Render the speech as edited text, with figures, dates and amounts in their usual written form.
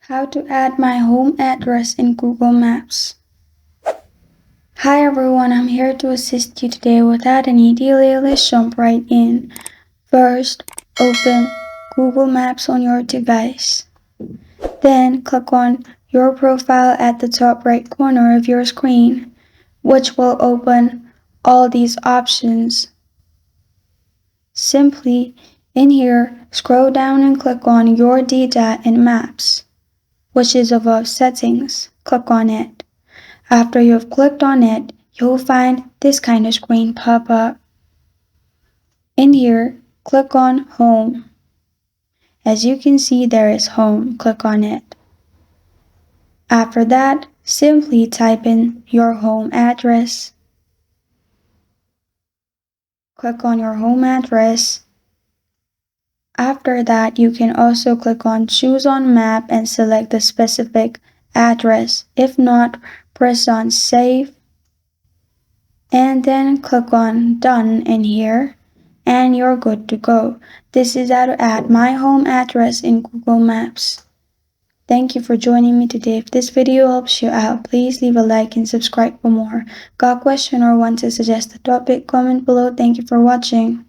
How to add my home address in Google Maps. Hi everyone, I'm here to assist you today. Without any delay, let's jump right in. First, open Google Maps on your device. Then click on your profile at the top right corner of your screen, which will open all these options. Simply, in here, scroll down and click on your data in Maps, which is above Settings. Click on it. After you've clicked on it, you'll find this kind of screen pop up. In here, click on Home. As you can see, there is Home. Click on it. After that, simply type in your home address. Click on your home address. After that, you can also click on Choose on Map and select the specific address. If not, press on Save and then click on Done in here and you're good to go. This is how to add my home address in Google Maps. Thank you for joining me today. If this video helps you out, please leave a like and subscribe for more. Got a question or want to suggest a topic? Comment below. Thank you for watching.